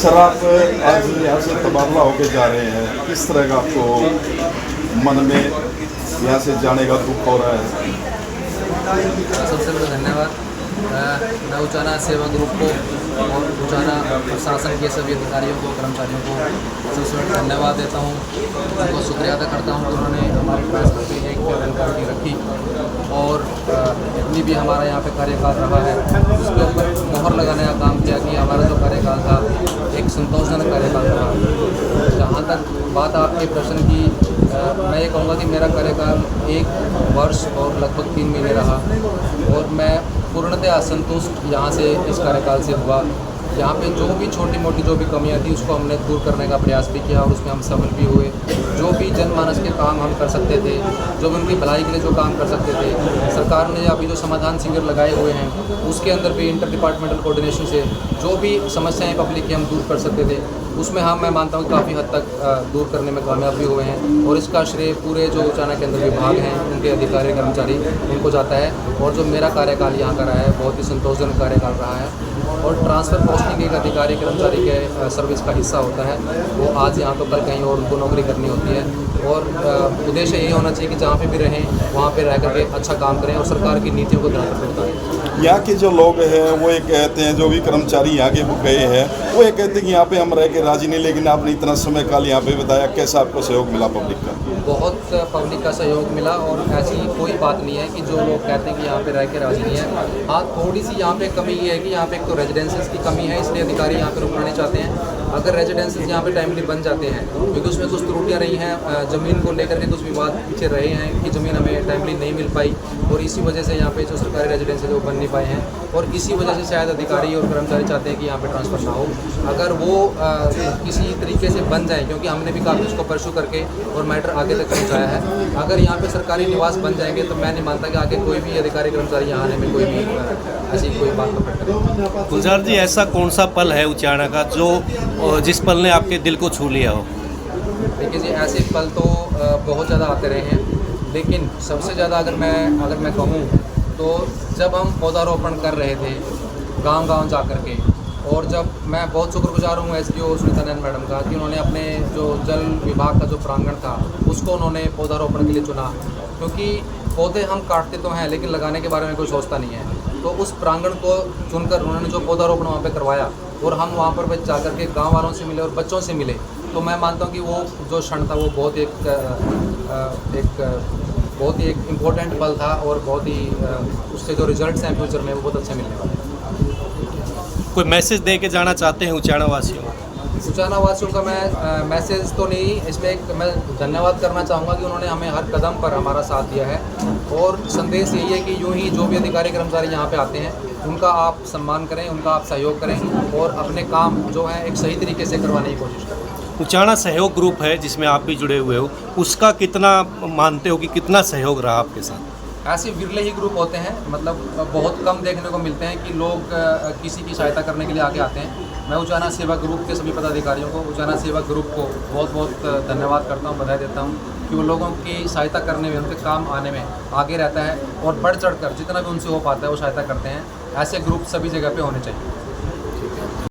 Sir आप आज यहाँ से तबादला होके जा रहे हैं, किस तरह का आपको मन में यहाँ से जाने का दुख हो रहा है? सबसे बड़ा धन्यवाद। मैं उचाना सेवा ग्रुप को और उचाना प्रशासन के सभी अधिकारियों को, कर्मचारियों को सबसे बड़ा धन्यवाद देता हूँ। उनको शुक्रिया अदा करता हूँ कि उन्होंने हमारी ट्रांसफर की एक वेलकम रखी और जितनी भी हमारा यहाँ पे कार्यकाल रहा है उसके ऊपर मोहर लगाने का काम किया कि हमारा जो कार्यकाल था एक संतोषजनक कार्यकाल रहा। जहाँ तक बात आपके प्रश्न की, मैं ये कहूँगा कि मेरा कार्यकाल 1 वर्ष और लगभग 3 महीने रहा और मैं पूर्णतः असंतुष्ट यहाँ से इस कार्यकाल से हुआ। यहाँ पे जो भी छोटी मोटी जो भी कमियाँ थी उसको हमने दूर करने का प्रयास भी किया और उसमें हम सफल भी हुए। जो भी जनमानस के काम हम कर सकते थे, जो भी उनकी भलाई के लिए जो काम कर सकते थे, सरकार ने अभी जो समाधान शिविर लगाए हुए हैं उसके अंदर भी इंटर डिपार्टमेंटल कोऑर्डिनेशन से जो भी समस्याएं पब्लिक की हम दूर कर सकते थे उसमें मैं मानता हूँ काफ़ी हद तक दूर करने में कामयाब भी हुए हैं और इसका श्रेय पूरे जो उचाना के अंदर विभाग हैं उनके अधिकारी कर्मचारी उनको जाता है। और जो मेरा कार्यकाल यहाँ का रहा है बहुत ही संतोषजनक कार्यकाल रहा है और ट्रांसफ़र पोस्टिंग एक अधिकारी कर्मचारी के सर्विस का हिस्सा होता है। वो आज यहाँ तो कल कहीं और उनको नौकरी करनी होती है और उद्देश्य यही होना चाहिए कि जहाँ पे भी रहें वहाँ पे रह करके अच्छा काम करें और सरकार की नीतियों को ध्यान रखें। यहाँ के जो लोग हैं वो ये कहते हैं, जो भी कर्मचारी यहाँ के गए हैं वो ये कहते हैं कि यहाँ पे हम रह के राजी नहीं, लेकिन आपने इतना समय काल यहाँ पे बताया, कैसा आपको सहयोग मिला पब्लिक का? बहुत पब्लिक का सहयोग मिला और ऐसी कोई बात नहीं है कि जो लोग कहते हैं कि यहाँ पे रह के राजी नहीं है। हाँ, थोड़ी सी यहाँ पे कमी ये है कि यहाँ पे एक तो रेजिडेंसेस की कमी है, इसलिए अधिकारी यहाँ पे रुकना नहीं चाहते हैं। अगर रेजिडेंसेस यहाँ पे टाइमली बन जाते हैं क्योंकि उसमें कुछ त्रुटियाँ रही हैं, ज़मीन को लेकर के कुछ विवाद पीछे रहे हैं कि ज़मीन हमें टाइमली नहीं मिल पाई और इसी वजह से यहाँ पे जो सरकारी रेजिडेंसेज वो बन नहीं पाए हैं और इसी वजह से शायद अधिकारी और कर्मचारी चाहते हैं कि यहाँ पे ट्रांसफ़र ना हो। अगर वो किसी तरीके से बन जाए, क्योंकि हमने भी काफ़ी उसको परस्यू करके और मैटर आगे तक पहुँचाया है, अगर यहाँ पे सरकारी निवास बन जाएंगे तो मैं नहीं मानता कि आगे कोई भी अधिकारी कर्मचारी यहाँ आने में कोई भी ऐसी कोई बात पकड़। गुलजार जी, ऐसा कौन सा पल है उचाना का जो जिस पल ने आपके दिल को छू लिया हो? देखिए जी, ऐसे पल तो बहुत ज़्यादा आते रहे हैं, लेकिन सबसे ज़्यादा अगर मैं कहूँ तो जब हम पौधारोपण कर रहे थे गांव-गांव जा कर के, और जब मैं बहुत शुक्रगुजार हूँ SDO सुनीता नैन मैडम का कि उन्होंने अपने जो जल विभाग का जो प्रांगण था उसको उन्होंने पौधारोपण के लिए चुना, क्योंकि पौधे हम काटते तो हैं लेकिन लगाने के बारे में कोई सोचता नहीं है। तो उस प्रांगण को चुनकर उन्होंने जो पौधारोपण वहाँ पे करवाया और हम वहाँ पर जा कर के गाँव वालों से मिले और बच्चों से मिले, तो मैं मानता हूँ कि वो जो क्षण था वो बहुत ही एक इम्पोर्टेंट पल था और बहुत ही उससे जो रिजल्ट्स हैं फ्यूचर में वो बहुत अच्छे मिलने वाले हैं। कोई मैसेज दे के जाना चाहते हैं उचाना वासियों को? उचाना वासियों का मैं मैसेज तो नहीं, इसमें मैं धन्यवाद करना चाहूँगा कि उन्होंने हमें हर कदम पर हमारा साथ दिया है और संदेश यही है कि यूँ ही जो भी अधिकारी कर्मचारी यहाँ पे आते हैं उनका आप सम्मान करें, उनका आप सहयोग करें और अपने काम जो है एक सही तरीके से करवाने की कोशिश करें। उचाना सहयोग ग्रुप है जिसमें आप भी जुड़े हुए हो, उसका कितना मानते हो कि कितना सहयोग रहा आपके साथ? ऐसे विरले ही ग्रुप होते हैं, मतलब बहुत कम देखने को मिलते हैं कि लोग किसी की सहायता करने के लिए आगे आते हैं। मैं उचाना सेवा ग्रुप के सभी पदाधिकारियों को, उचाना सेवा ग्रुप को बहुत बहुत धन्यवाद करता हूँ, बधाई देता हूँ कि वो लोगों की सहायता करने में, उनके काम आने में आगे रहता है और बढ़ चढ़ कर जितना भी उनसे हो पाता है वो सहायता करते हैं। ऐसे ग्रुप सभी जगह पे होने चाहिए।